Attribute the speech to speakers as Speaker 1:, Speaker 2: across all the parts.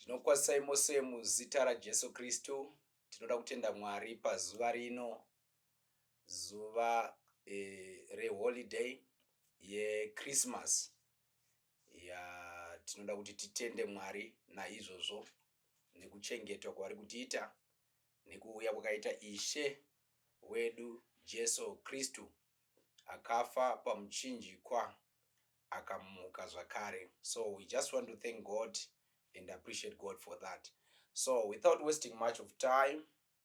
Speaker 1: Tinokwasai mose muzita raJesu Kristu. Tinoda kutenda Mwari pazuva rino, zuva reholiday yeChristmas. Tinoda kuti titende Mwari naizvozvo nekuchengetwa kwaari kutiita nekuuya kwakaita Ishe wedu Jesu Kristu, akafa pamuchinjikwa akamuka zvakare. So we just want to thank God and appreciate God for that. So without wasting much of time,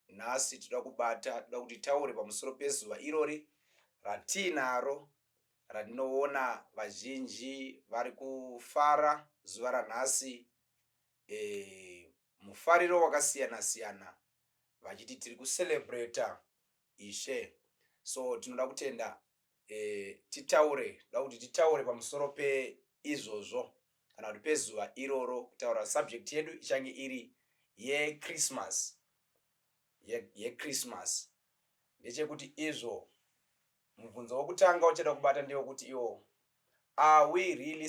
Speaker 1: nhasi toda kuti taure pamusoro pezuva irori ratinaro, ratinoona vazhinji vari kufara zuva ranhasi, mufariro wakasiyana siyana, vachiti tiri kucelebrata Ishe. So tinoda kutenda titaure pamusoro peizvozvo kana kuti pezuva iroro, kutaura subject yedu ichange iri yeChristmas. yeChristmas ndechekuti izvo, mubvunzo wokutanga uchada kubata ndewekuti iwo, are we really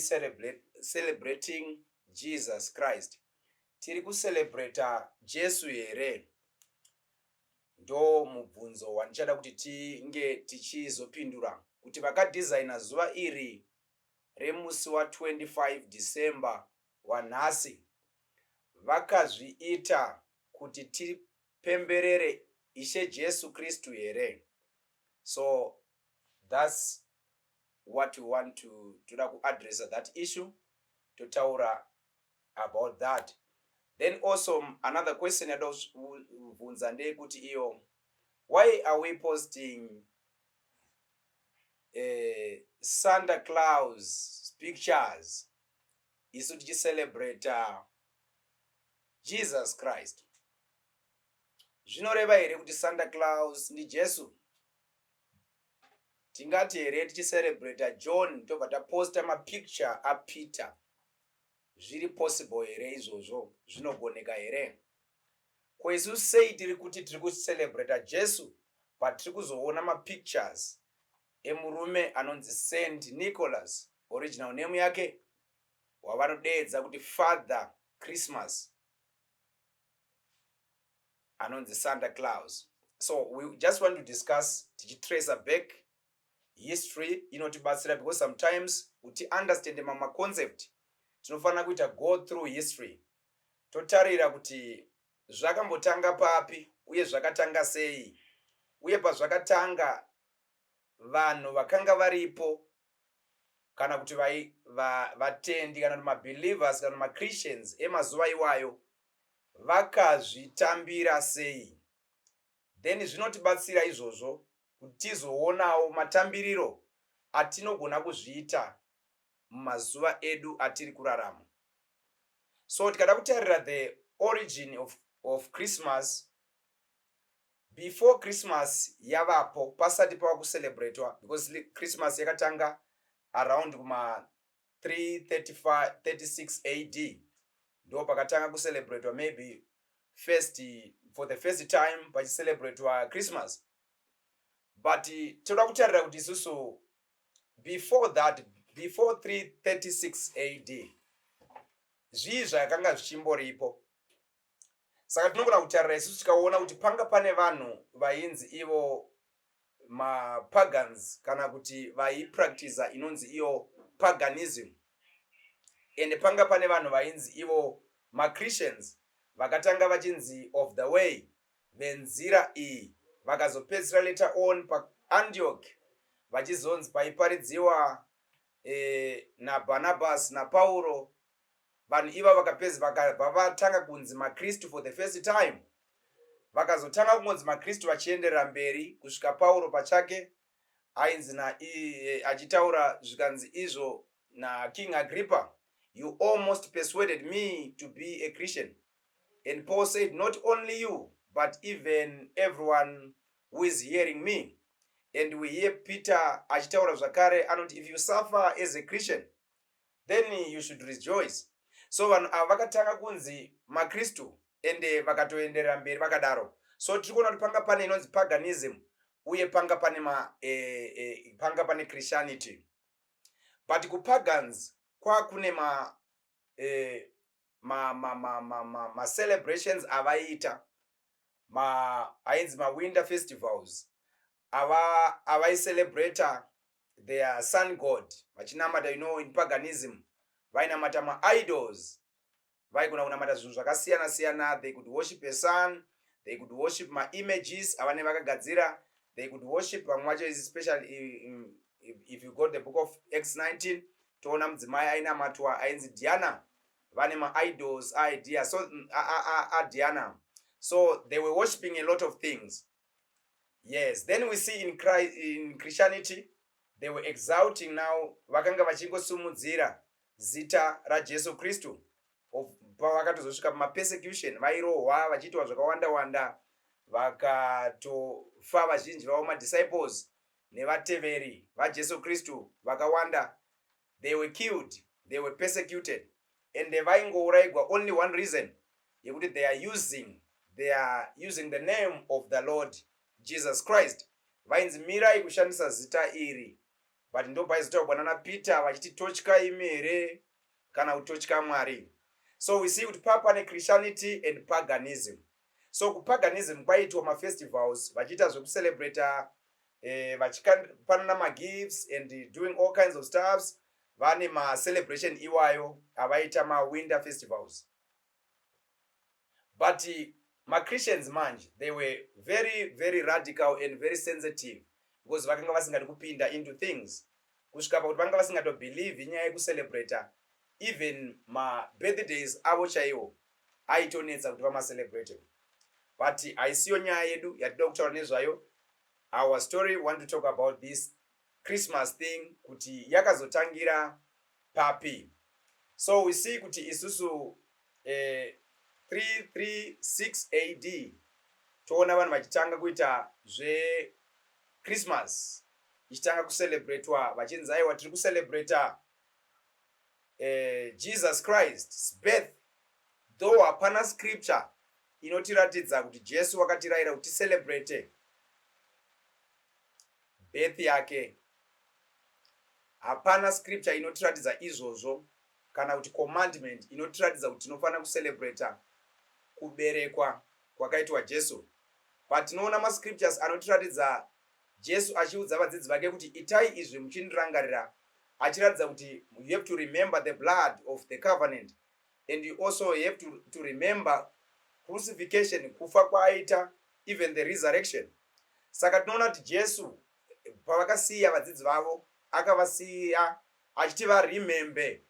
Speaker 1: celebrating Jesus Christ? Tiri kucelebrata Jesu here? Ndo mubvunzo wandichada kuti tinge tichizopindura, kuti vakadesigna zuva iri remusi wa25 December wanhasi vakazviita kuti tipemberere Ishe Jesu Kristu here? So that's what we want to address that issue, to taura about that. Then also another question yadobvunza ndeyekuti iyo, why are we posting Santa Claus pictures isu tichicelebrata Jesus Christ? Zvinoreva here kuti Santa Claus ndi Jesu? Tingati here tichicelebrata John tobva taposta mapicture aPeter? Zviri possible here izvozvo? Zvinogoneka here? Kwesu sei tiri kuti tiri kucelebrata Jesu but tiri kuzoona mapictures emurume anonzi Saint Nicholas, original name yake wavanodeedza kuti Father Christmas, anonzi Santa Claus. So we just want to discuss, tichitrace back history inotibatsira, because sometimes kuti understand mama concept tinofanira kuita go through history, totarira kuti zvakambotanga papi uye zvakatanga sei, uye pazvakatanga vanhu vakanga varipo, kana kuti vatendi kana mabelievers kana maChristians emazuva iwayo vakazvitambira sei. Then zvinotibatsira izvozvo kuti tizoonawo matambiriro atinogona kuzviita mumazuva edu atiri kurarama. So tikada kutarira the origin of Christmas, before Christmas yavapo, pasati pava kucelebratwa, because Christmas yakatanga around kuma 336 AD, ndo pakatanga kucelebratwa, maybe for the first time pachicelebrate Christmas. But toda kutarira kuti isusu before that, before 336 AD, zvii zvakanga zvichimboripo. Saka tinogona kutarira isusu tikaona kuti panga pane vanhu vainzi ivo mapagans, kana kuti vaipractice inonzi iyo paganism, ende panga pane vanhu vainzi ivo maChristians, vakatanga vachinzi of the way, venzira iyi, vakazopedzisira later on paAntioch vachizonzi paiparidziwa naBarnabas naPauro, vanhu iva vakapedza vakatanga kunzi maKristu for the first time. Vakazotanga kunzi maKristu vachienderera mberi kusvika Pauro pachake ainzi achitaura zvikanzi izvo naKing Agrippa, you almost persuaded me to be a Christian. And Paul said, not only you, but even everyone who is hearing me. And we hear Peter achitaura zvakare anoti, if you suffer as a Christian, then you should rejoice. So vanhu ava vakatanga kunzi maKristu ende vakatoenderera mberi vakadaro. So tiri kuona kuti panga pane inonzi paganism uye panga pane Christianity. But kupagans kune ma celebrations avaita ainzi ma winter festivals celebrate their sun god vachinamata, in paganism vainamata ma-idols, vaikona kunamata zvinhu zvakasiyana siyana. They could worship a sun, they could worship ma-images avane vakagadzira, they could worship vamwe vacho, especially if you got the book of Acts 19, toona mudzimai ainamatwa ainzi Diana, vane ma-idols idea, so Diana, so they were worshiping a lot of things. Yes, then we see in Christianity they were exalting now, vakanga vachingosumudzira zita raJesu Kristu. Vakatozosvika pamapersecution, vairohwa vachiitwa zvakawanda wanda, vakatofa vazhinji vavo madisciples nevateveri vaJesu Kristu vakawanda. They were killed, they were persecuted, and vaingourayirwa only one reason, yekuti they are using the name of the Lord Jesus Christ. Vainzi mirai kushandisa zita iri, but ndo paizotaurwa nana Peter vachiti totyai mere kana kutotya Mwari. So we see kuti pane Christianity and paganism. So kupaganism kwaitwa ma-festivals vachiita zvekucelebrata, vachipanana ma-gifts and doing all kinds of stuffs. Vane ma-celebration iwayo avaita ma-winter festivals. But ma-Christians manje, they were very, very radical and very sensitive, because vakanga vasingadi kupinda into things. Kusvika pakuti vanga vasingatobelieve inyaya yekucelebrata even ma-birthdays avo chaiwo aitonetsa kuti vama-celebrate. But haisiyo nyaya yedu yatida kutaura nezvayo. Our story want to talk about this Christmas thing, kuti yakazotangira papi. So we see kuti isusu 336 AD toona vanhu vachitanga kuita zve Christmas, ichitanga kucelebratwa vachinzi aiwa tiri kucelebrata Jesus Christ's birth, though hapana scripture inotiratidza kuti Jesu wakatirayira kuti celebrate birth yake. Hapana scripture inotiratidza izvozvo, kana kuti commandment inotiratidza kuti tinofanira kucelebrata kuberekwa kwakaitwa Jesu. But tinoona ma-scriptures anotiratidza Jesu achiudza vadzidzi vake kuti itai izvi muchindirangarira, achiratidza kuti you have to remember the blood of the covenant, and you also have to remember crucifixion, kufa kwaaita, even the resurrection. Saka tinoona kuti Jesu pavakasiya vadzidzi vavo akavasiya achiti varemembe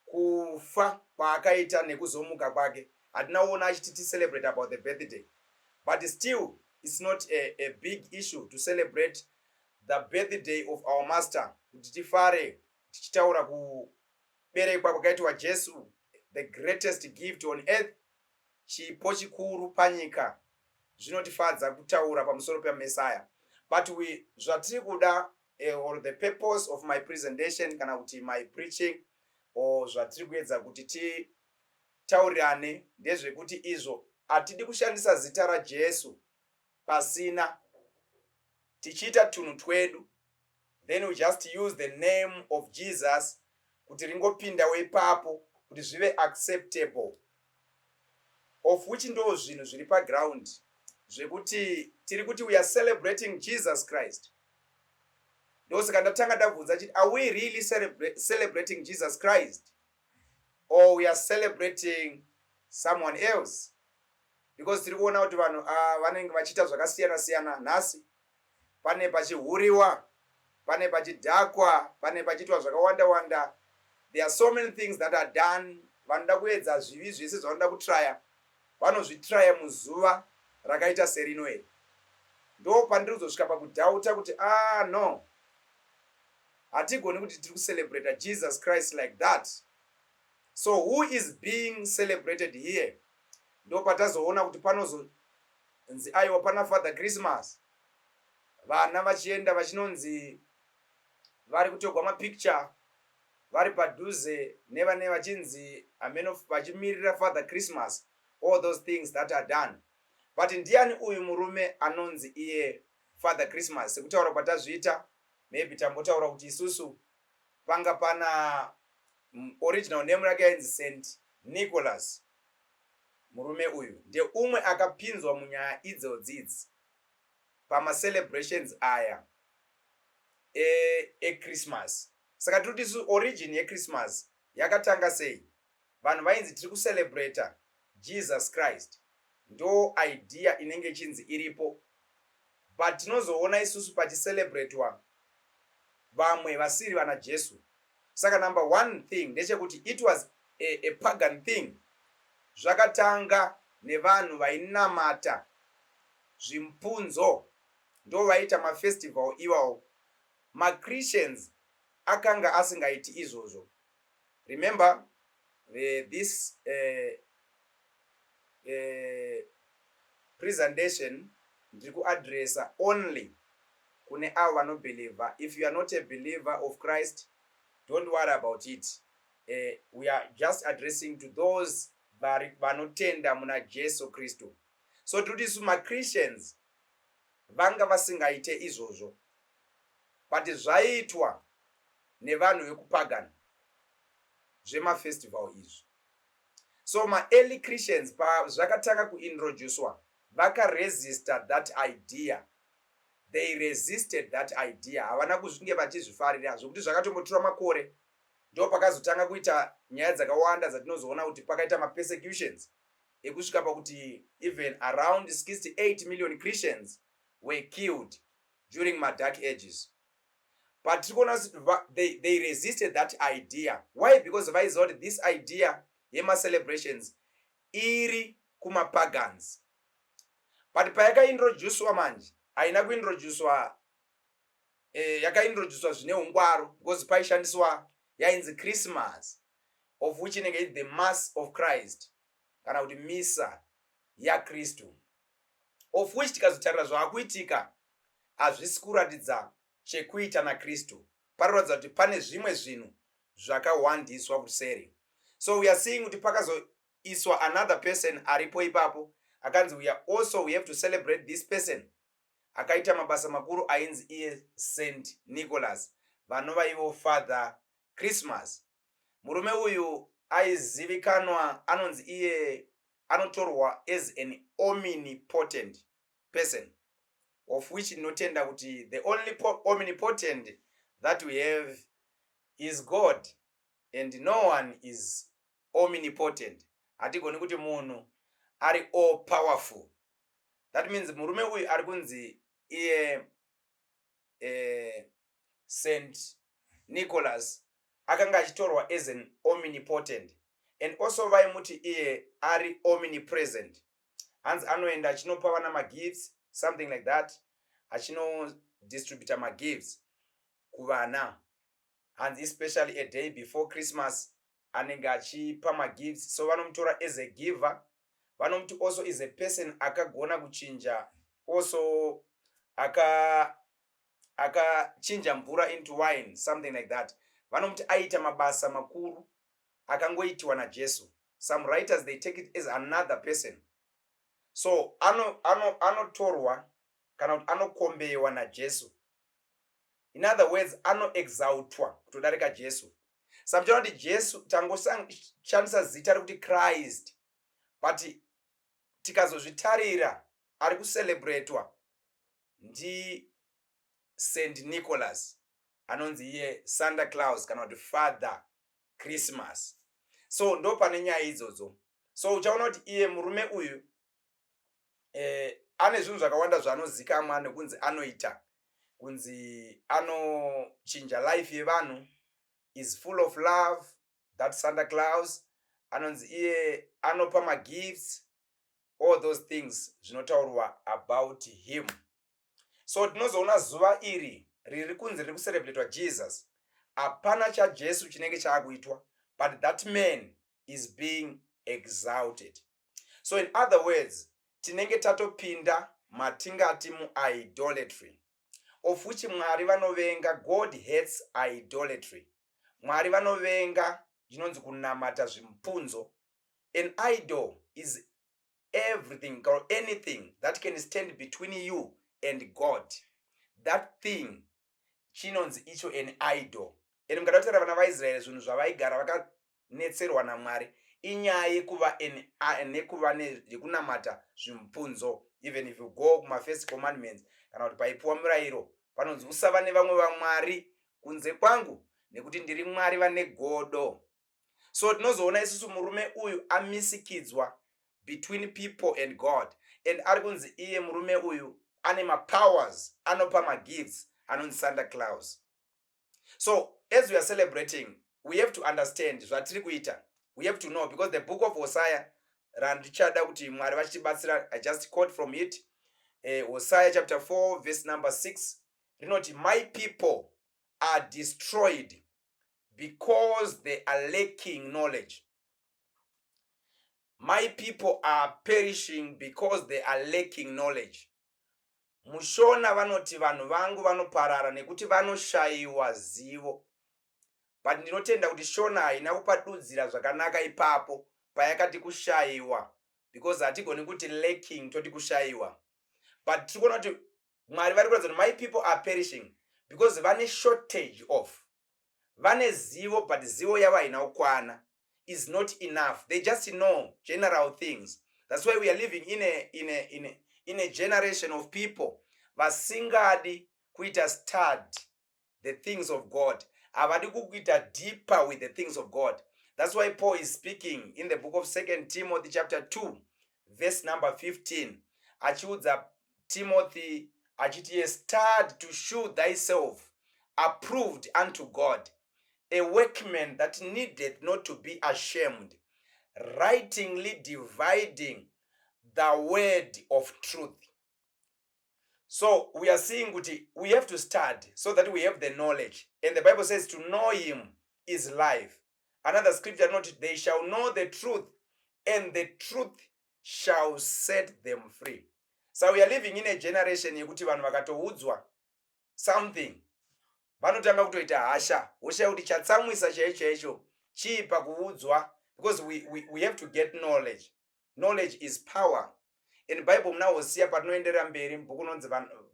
Speaker 1: kufa kwaakaita nekuzomuka kwake. Hatinaona achiti celebrate about the birthday, but still it's not a big issue to celebrate the birthday of our master, kuti tifare tichitaura kuberekwa kwakaitwa Jesu, the greatest gift on earth, chipo chikuru panyika. Zvinotifadza kutaura pamusoro peMessiah. But zvatiri kuda, or the purpose of my presentation kana kuti my preaching, or zvatiri kuedza kuti titaurirane ndezvekuti izvo hatidi kushandisa zita raJesu pasina, tichiita tunhu twedu, then we just use the name of Jesus kuti ringopindawo ipapo kuti zvive acceptable, of which ndo zvinhu zviri paground zvekuti tiri kuti we are celebrating Jesus Christ. Ndosaka ndatanga ndabvunza chiti, are we really celebrating Jesus Christ, or we are celebrating someone else? Because tiri kuona kuti vanhu vanenge vachiita zvakasiyana siyana nhasi. Pane pachihuriwa, pane pachidhakwa, pane pachiitwa zvakawanda wanda. There are so many things that are done. Vanoda kuedza zvivi zvese zvavanoda kutraya, vanozvitraya muzuva rakaita serino iri. Ndo pandiri kuzosvika pakudhauta kuti no, hatigoni kuti tiri kucelebrate Jesus Christ like that. So who is being celebrated here? Ndo patazoona kuti panozonzi aiwa pana Father Christmas, vana vachienda vachinonzi vari kutogwa mapicture vari padhuze nevane vachinzi vachimirira Father Christmas, all those things that are done. But ndiani uyu murume anonzi iye Father Christmas? Sekutaura kwatazviita, maybe tambotaura kuti isusu panga pana original name rake ainzi St Nicholas. Murume uyu ndeumwe akapinzwa munyaya idzodzidzi pamacelebrations aya eChristmas. Saka tiri kuti origin yeChristmas yakatanga sei? Vanhu vainzi tiri kucelebrata Jesus Christ, ndo idea inenge ichinzi iripo, but tinozoona isusu pachicelebratewa vamwe vasiri vana Jesu. Saka number one thing ndechekuti it was a pagan thing. Zvakatanga nevanhu vainamata zvimpunzo, ndo vaita mafestival iwawo. MaChristians akanga asingaiti izvozvo. Remember this presentation ndiri kuadressa only kune avo vanobeliever. If you are not a believer of Christ, don't worry about it. We are just addressing to those vanotenda muna Jesu Kristu. So tiri kuti MaChristians vanga vasingaite izvozvo, but zvaitwa nevanhu vekupagani zvemafestival izvi. So early Christians zvakatanga kuintroducewa vakaresista that idea. They resisted that idea. Havana kuzvinge vachizvifarira zvokuti zvakatombotora makore ndo pakazotanga kuita nyaya dzakawanda dzatinozoona kuti pakaita mapersecutions ekusvika pakuti even around 68 million Christians were killed during my dark ages. But they resisted that idea. Why? Because vaiziva kuti this idea yema-celebrations iri kuma-pagans. But payakaintroducewa manje haina kuintroducewa yakaintroducewa zvine ungwaru, because paishandiswa yainzi Christmas, of which inenge is the Mass of Christ, kana kuti misa yaKristu, of which tikazotarira zvaakuitika hazvisi kuratidza chekuita naKristu, paroratidza kuti pane zvimwe zvinhu zvakawandiswa kuseri. So we are seeing kuti pakazoiswa another person aripo ipapo akanzi we have to celebrate this person, akaita mabasa makuru ainzi iye St Nicholas, vanova ivo Father Christmas. Murume uyu aizivikanwa, anonzi iye anotorwa as an omnipotent person, of which inotenda kuti the only omnipotent that we have is God, and no one is omnipotent. Hatigoni kuti munhu ari all powerful. That means murume uyu ari kunzi iye St Nicholas akanga achitorwa as an omnipotent, and also vaimuti iye ari omnipresent. Hanzi anoenda achinopa vana magifts, something like that, achino-distributa magifts kuvana. Hanzi especially a day before Christmas anenge achipa magifts, so vanomutora as a giver. Vanomuti also is a person akagona kuchinja, also akachinja mvura into wine, something like that. Vanomuti aita mabasa makuru akangoitiwa naJesu. Some writers, they take it as another person. So anotorwa kana kuti anokombewa naJesu. In other words, anoexaltwa kutodarika Jesu. Samjana kuti Jesu tangoshandisa zita rekuti Christ, but tikazozvitarira ari kucelebratwa ndi St Nicholas, anonzi iye Santa Claus kana kuti Father Christmas. So ndo pane nyaya idzodzo. So uchaona kuti iye murume uyu ane zvinhu zvakawanda zvaanozikamwa nekunzi anoita, kunzi anochinja life yevanhu, is full of love, that Santa Claus. Anonzi iye anopa magifts, all those things zvinotaurwa about him. So tinozoona zuva iri riri kunzi riri kucelebratewa Jesus, hapana chaJesu chinenge chaakuitwa, but that man is being exalted. So in other words, tinenge tatopinda matingati mu-idolatry, of which Mwari vanovenga. God hates idolatry. Mwari vanovenga zvinonzi kunamata zvimpunzo. An idol is everything or anything that can stand between you and God. That thing chinonzi icho an idol. ende mukatautira vana vaIsraeri zvinhu zvavaigara vakanetserwa naMwari inyaya yekuva nekunamata zvimpunzo. Even if you go kuma first commandments kana kuti paipiwa murayiro panonzi usava nevamwe vamwari kunze kwangu nekuti ndiri Mwari vane godo. So tinozoona isusu murume uyu amisikidzwa between people and God, and ari kunzi iye murume uyu ane mapowers, anopa magifts anonzi Santa Claus. So as we are celebrating, we have to understand zvatiri kuita. We have to know, because the book of Hosea randichada kuti Mwari vachitibatsira, I just quote from it. Hosea chapter 4 verse number 6 rinoti, my people are destroyed because they are lacking knowledge. My people are perishing because they are lacking knowledge. Mushona vanoti vanhu vangu vanoparara nekuti vanoshayiwa zivo. But ndinotenda kuti Shona haina kupadudzira zvakanaka ipapo payakati kushayiwa, because hatigoni kuti lacking toti kushayiwa. But tikuona kuti Mwari vari kuratidza kuti my people are perishing because vane shortage of. Vane zivo, but zivo yavo haina kukwana, is not enough. They just know general things. That's why we are living in a generation of people vasingadi kuita study the things of God. Havadi kuita deeper with the things of God. That's why Paul is speaking in the book of 2 Timothy chapter 2 verse number 15. Achiudza Timothy achiti, study to show thyself approved unto God, a workman that needeth not to be ashamed, rightly dividing the word of truth. So we are seeing that we have to study so that we have the knowledge. And the Bible says to know him is life. Another scripture note, they shall know the truth, and the truth shall set them free. So we are living in a generation yekuti vanhu vakatoudzwa something vanotanga kutoita hasha, woshaye kuti chatsamwisa chaicho chii pakuudzwa, because we have to get knowledge. Knowledge is power. In Bible muna Hosea patinoenderera mberi mubhuku nonzi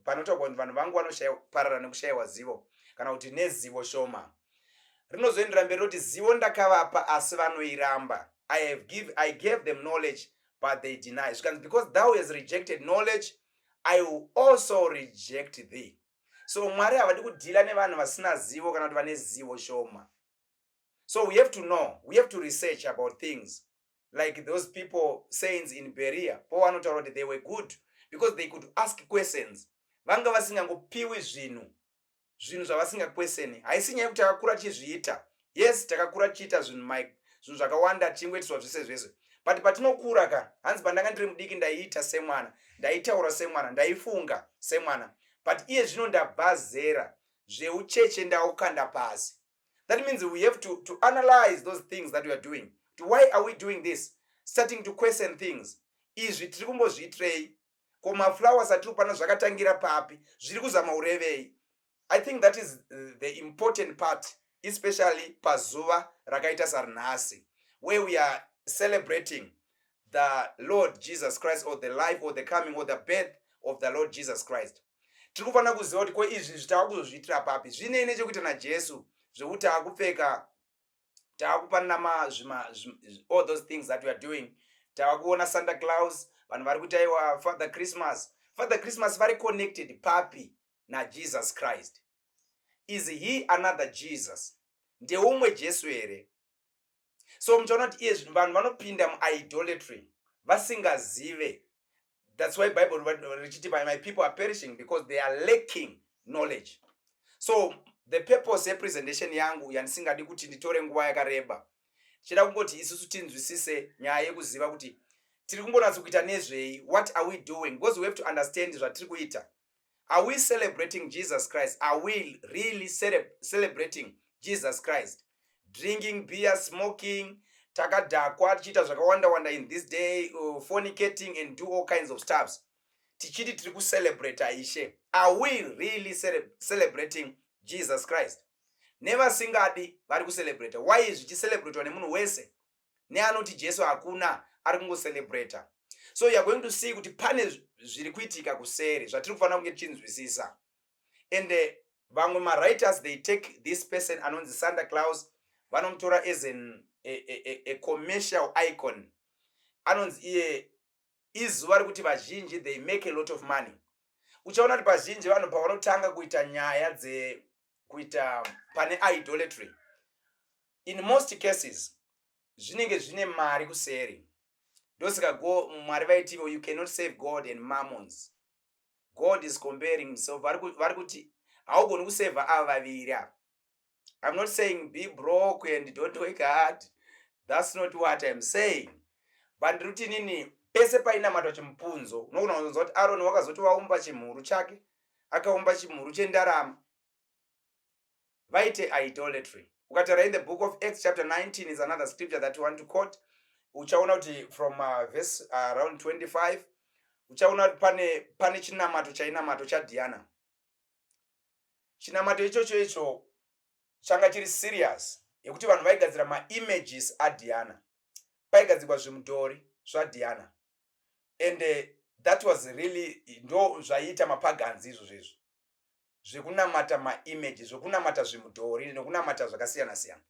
Speaker 1: panotaurwa kuti vanhu vangu vanoshayiwa nekushayiwa zivo, kana kuti nezivo shoma. Rinozoendera mberi kuti zivo ndakavapa asi vanoiramba. I gave them knowledge but they deny. Because thou hast rejected knowledge, I will also reject thee. So Mwari havadi kudhila nevanhu vasina zivo kana kuti vane zivo shoma. So we have to know, we have to research about things. Like those people, saints in Berea, Paul anotaura kuti they were good because they could ask questions. Vanga vasingangopiwi zvinhu zvavasingakweseni. Haisi nyaya kuti takakura tichizviita. Yes, takakura tichiita zvinhu zvakawanda tichingoitiswa zvese. But patinokura ka, hanzi pandanga ndiri mudiki ndaiita semwana, ndaitaura semwana, ndaifunga semwana. But iye zvino ndabva zera, zveucheche ndaukanda pasi. That means we have to analyze those things that we are doing. Why are we doing this? Starting to question things. Izvi tiri kumbozviitirei? Ko maflowers atiri pano zvakatangira papi? Zviri kuzama urevei? I think that is the important part, especially pazuva rakaita sarnhasi, where we are celebrating the Lord Jesus Christ, or the life or the coming or the birth of the Lord Jesus Christ. Tiri kufanira kuziva kuti ko izvi zvitava kuzozviitira papi? Zvine nechekuita naJesu, zvekuti akupfeka, takupanama all those things that we are doing. Takuona Santa Claus, vanhu vari kutaiwa Father Christmas. Father Christmas very connected papi na Jesus Christ. Is he another Jesus? Ndeumwe Jesu here. So mchaona kuti iye vanhu vanopinda mu-idolatry vasingazive. That's why Bible richiti my people are perishing because they are lacking knowledge. So the purpose yepresentation yangu yandisingadi kuti nditore nguva yakareba, chida kungoti isusu tinzwisise nyaya yekuziva kuti tiri kumbonatsa kuita nezvei. What are we doing? Because we have to understand zvatiri kuita. Are we celebrating Jesus Christ? Are we really celebrating Jesus Christ? Drinking beer, smoking, takadhakwa, tichiita zvakawanda in this day, fornicating and do all kinds of stuffs. Tichiti tiri kucelebrate Ishe. Are we really celebrating Jesus Christ? Never singadi vari kucelebrate. Why is zvichicelebratewa nemunhu wese? Neanoti Jesu hakuna ari kungocelebrate. So you are going to see kuti pane zviri kuitika kuseri zvatiri kufanira kunge tichinzwisisa. And vamwe writers they take this person anonzi Santa Claus vanomutora as a commercial icon. Anonzi iye izuva rekuti vazhinji they make a lot of money. Uchaona kuti vazhinji vanhu pavanotanga kuita nyaya kuita pane idolatry, in most cases zvinenge zvine mari kuseri. Ndosaka Mwari vaiti you cannot save God and mammons. God is comparing himself. Vari kuti haugoni kuseva ava vaviri. I'm not saying be broke and don't work hard. That's not what I'm saying. But ndiri nini pese painamatwa chimupunzo unogona kunzwa kuti Aaron wakazoti waumba chimhuru chake akaumba chimhuru chendarama vaite idolatry. Ukatara in the book of Acts chapter 19 is another scripture that you want to quote. Uchaona kuti from verse around 25 uchaona kuti pane chinamato chainamato chaDiana. Chinamato icho changa chiri serious yekuti vanhu vaigadzira maimages aDiana, paigadzirwa zvimudhori zvaDiana, and that was really ndo zvaiita mapagans izvo zvekunamata maimages, zvekunamata zvimudhori nekunamata zvakasiyana siyana.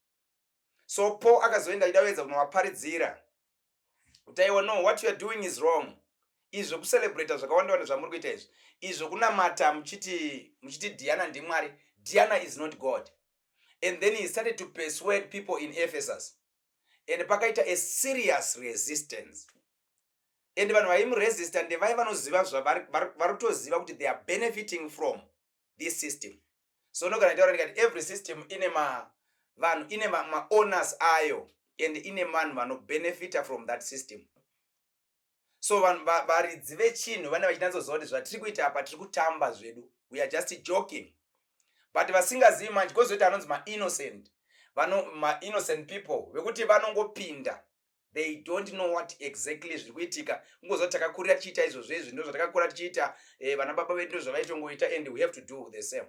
Speaker 1: So Paul akazoenda idawedza kunovaparidzira kuti aiwa no, what you are doing is wrong. Izvo kucelebrate zvakawanda wanda zvamuri kuita izvi, izvo kunamata muchiti Diana ndimwari. Diana is not God. And then he started to persuade people in Ephesus, and pakaita a serious resistance. And vanhu vaimuresista ndevai vanoziva varikutoziva kuti they are benefiting from this system. So nogona taura ndikati every system ine vanhu ine owners ayo, and ine vanhu vanobenefita from that system. So vanhu varidzi vechinhu vane vachinatsoziva kuti zvatiri kuita apa tiri kutamba zvedu, we are just joking. But vasingazivi manje kwozoita anonzi innocent people vekuti vanongopinda, they don't know what exactly zviri kuitika. Kungozoti takakurira tichiita izvozvo ndo zvatakakura tichiita, vana baba vedu ndo zvavaitongoita, and we have to do the same.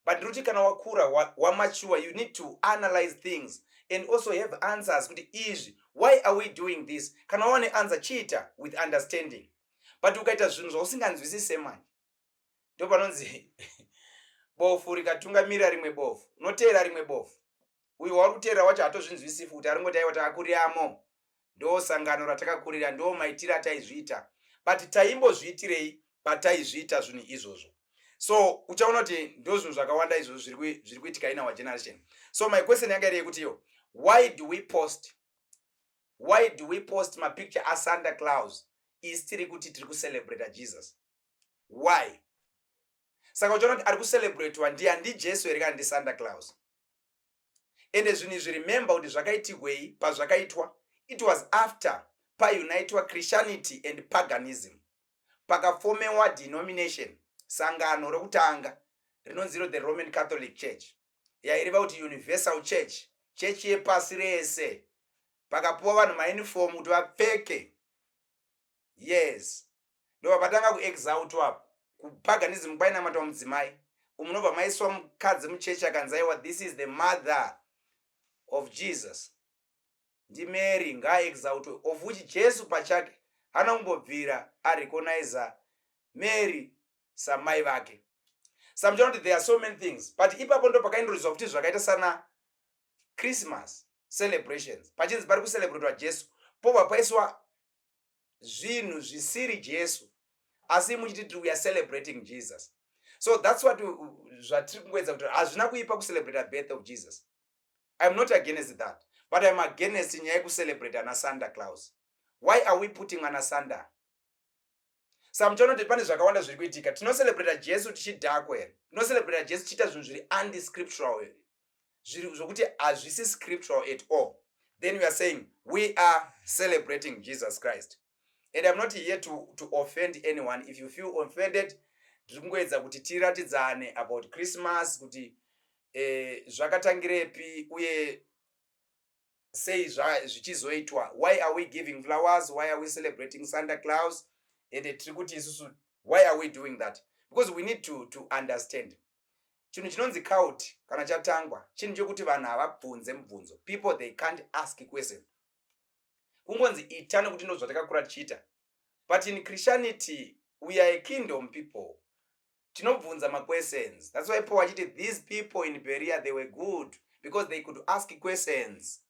Speaker 1: But ndirikuti kana wakura wamature, you need to analyze things and also have answers kuti izvi, why are we doing this? Kana waone answer chiita with understanding. But ukaita zvinhu zvausinganzwisise manje, ndo panonzi bofu rikatungamirira rimwe bofu unoteera rimwe bofu. Uyu wari kuteera wacho hatozvinzwisisi futi, aringoti aiwa takakuriramo, ndo sangano ratakakurira, ndo maitiro ataizviita. But taimbozviitirei pataizviita zvinhu izvozvo? So uchaona kuti ndo zvinhu zvakawanda izvo zviri kuitika in our generation. So my question yanga iri yekuti why do we post mapicture a Santa Claus is tiri kuti tiri kucelebrate Jesus? Why? Saka uchaona kuti ari kucelebratewa ndi Jesu here kana ndi Santa Claus. Ende zvinhu izvi remember kuti zvakaitigwei pazvakaitwa, it was after paunitwa Christianity and paganism, pakafomewa denomination, sangano rokutanga rinonziro the Roman Catholic Church, yaireva kuti universal church, chechi yepasi rese. Pakapuwa vanhu mauniform kuti vapfeke. Yes, ndo patanga kuexaltwa kupaganism kwainamatwa mudzimai. Umunobva maiswa mukadzi muchechi akanzaiwa this is the mother of Jesus, ndi Mary ngaexaltwe, of which Jesu pachake anombobvira arecognize Mary samai vake. Sometimes there are so many things, but ipapo ndo pakaintroduced kuti zvakaita sana Christmas celebrations, pachinzi pari kucelebratewa Jesu, pobva paiswa zvinhu zvisiri Jesu, asi muchiti we are celebrating Jesus. So that's what zvatiri kungoedza kuti hazvina kuipa kucelebrate the birth of Jesus. I'm not against that, but I'm against nyaya yekucelebrate ana Santa Claus. Why are we putting ana Santa? Samchona kuti pane zvakawanda zviri kuitika. Tinocelebrate Jesu tichidhakwa here, tinocelebrate Jesu tichiita zvinhu zviri undiscriptural here, zviri zvokuti hazvisi scriptural at all. Then we are saying we are celebrating Jesus Christ. And I'm not here to offend anyone. If you feel offended, ndiri kungoedza kuti tiratidzane about Christmas, kuti zvakatangirepi uye sei zvichizoitwa. Why are we giving flowers? Why are we celebrating Santa Claus? And tiri kuti isusu, why are we doing that? Because we need to understand. Chinhu chinonzi cult kana chatangwa chinhu chokuti vanhu havabvunze mibvunzo. People they can't ask a question. Kungonzi ita nekuti ndo zvatakakura tichiita. But in Christianity we are a kingdom people. tinobvunza questions. That's why Paul achiti these people in Berea they were good because they could ask questions.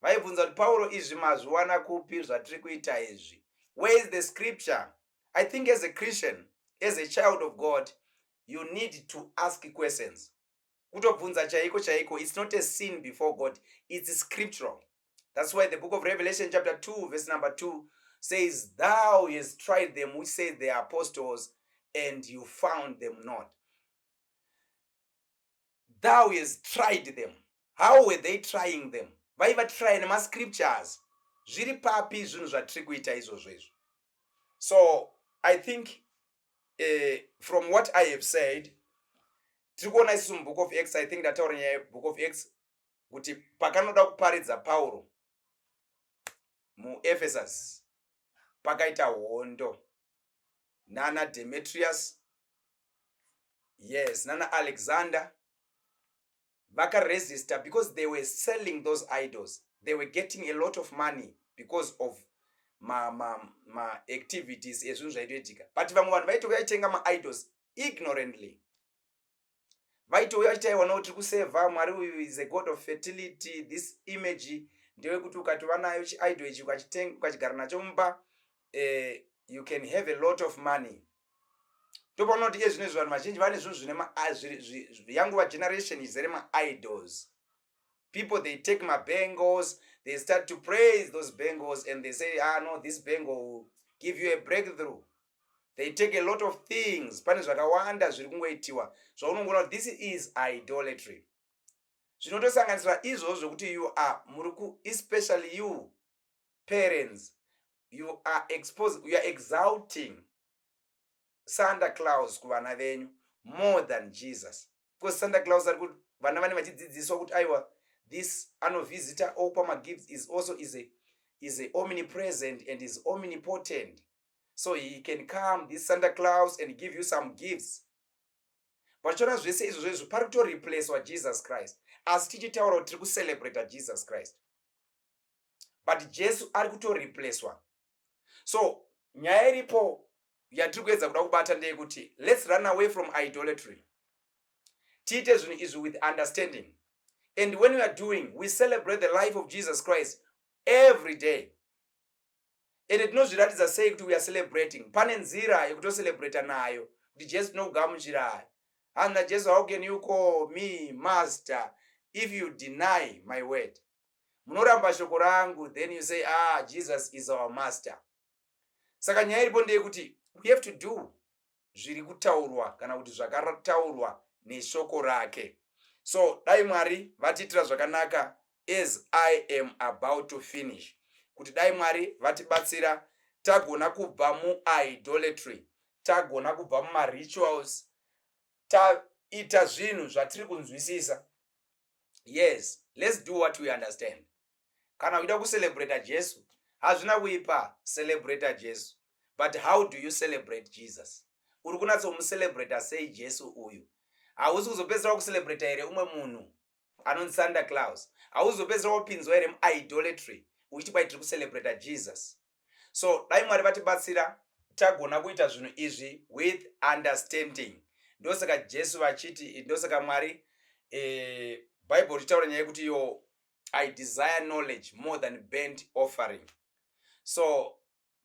Speaker 1: Vaibvunza kuti Paulo izvi mazviwana kupi zvatiri kuita izvi? Where is the scripture? I think as a Christian, as a child of God, you need to ask questions. Kutobvunza chaiko chaiko, it's not a sin before God, it's scriptural. That's why the book of Revelation chapter 2 verse number 2 says, thou hast tried them which say they are apostles, and you found them not. Thou hast tried them. How were they trying them? Vaiva trying ma scriptures. Zviri papi zvinhu zvatiri kuita izvozvo izvo. So I think from what I have said, tiri kuona isusu mubook of Acts, I think ndataura nyaya yebook of Acts kuti pakanoda kuparidza Pauro muEphesus pakaita hondo nana Demetrius, yes, nana Alexander, vakaresista because they were selling those idols. They were getting a lot of money because of ma activities ezvinhu zvaitoitika. But vamwe vanhu vaitouya vaitenga ma idols ignorantly. Vaitouya vachitaiwa kuti tiri kuseva Mwari uyu is a god of fertility. This image ndewekuti ukatova nayo chiidol ichi ukachigara nacho mumba, you can have a lot of money. Topaona kuti ezvinezvi vanhu vazhinji vane zvinhu zvine yanguva generation izere ma idols. People, they take my bangles, they start to praise those bangles, and they say, no, this bangle will give you a breakthrough. They take a lot of things. Pane zvakawanda zviri kungoitiwa. Zvaunongoona, this is idolatry. Zvinotosanganisira izvozvo kuti you are muruku, especially you parents, you are exalting Santa Claus kuvana venyu more than Jesus. Because Santa Claus ari kuti vana vane vachidzidziswa kuti aiwa, this visitor Opama gifts is also is a omnipresent and is omnipotent. So he can come, this Santa Claus, and give you some gifts. But chona zvese izvozvo pari kuto replace wa Jesus Christ. As tichitaura kuti tiri kucelebrate Jesus Christ. But Jesu ari kuto replace wa. So nyaya iripo yatiri kuedza kuda kubata ndeyekuti let's run away from idolatry. Tiite zvinhu izvi with understanding. And when we are doing, we celebrate the life of Jesus Christ every day. And tinozviratidza sei kuti we are celebrating. Pane nzira yekutocelebrata nayo kuti Jesu tinokugamuchira. And Jesu, how can you call me master if you deny my word? Munoramba shoko rangu, then you say, Jesus is our master. Saka nyaya iripo ndeyekuti we have to do zviri kutaurwa kana kuti zvakataurwa neshoko rake. So dai Mwari vatitira zvakanaka as I am about to finish. Kuti dai Mwari vatibatsira tagona kubva mu idolatry, tagona kubva mu rituals, taita zvinhu zvatiri kunzwisisa. Yes, let's do what we understand. Kana uida kucelebrate Jesu, hazvina kuipa celebrate Jesu. But how do you celebrate Jesus? Uri kunatsomucelebrate sei Jesu uyu? Hauzi kuzopedzera kucelebrate here umwe munhu anonzi Santa Claus. Hauzi kuzopedzera kupinzwa here mu-idolatry uchiti kwai tiri kucelebrate Jesus. So dai Mwari vatibatsira tagona kuita zvinhu izvi with understanding. Ndosaka Jesu vachiti, ndosaka Mwari Bible ritaura nyaya yekuti I desire knowledge more than burnt offering. So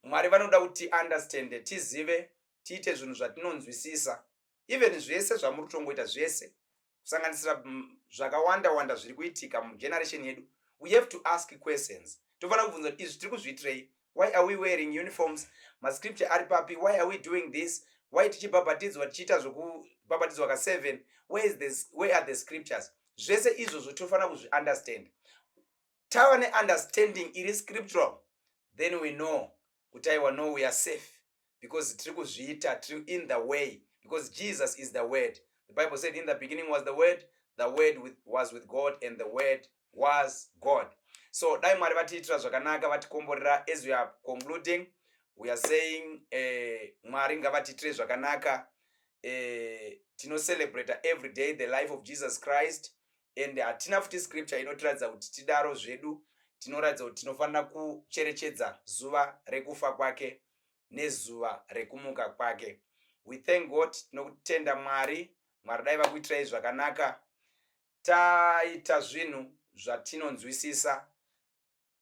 Speaker 1: Mwari vanoda kuti understand, tizive, tiite zvinhu zvatinonzwisisa. Even zvese zvamuri kutongoita zvese kusanganisira zvakawanda wanda zviri kuitika mugeneration yedu, we have to ask questions. Tofanira kubvunza kuti izvi tiri kuzviitirei? Why are we wearing uniforms? Mascripture ari papi? Why are we doing this? Why tichibhabhatidzwa tichiita zvokubhabhatidzwa ka7? Where are the scriptures? Zvese izvozvo tofanira kuzviunderstand. Tava neunderstanding iri scriptural, then we know kuti aiwa, no, we are safe because tiri kuzviita, tiri in the way. Because Jesus is the word. The Bible said in the beginning was the word was with God, and the word was God. So dai Mwari vatiitira zvakanaka, vatikomborera. As we are concluding, we are saying Mwari ngavatiitire zvakanaka. Tino celebrate every day the life of Jesus Christ, and hatina futi scripture inotiradza kuti tidaro zvedu. Tinoratidza kuti tinofanira kucherechedza zuva rekufa kwake nezuva rekumuka kwake. We thank God, tinokutenda Mwari dai vakuitirai zvakanaka. Taita zvinhu zvatinonzwisisa,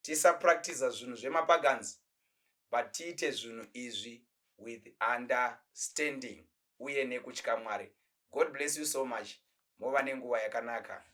Speaker 1: tisapractice zvinhu zvemapagans, but tiite zvinhu izvi with understanding uye nekutya Mwari. God bless you so much. Mova nenguva yakanaka.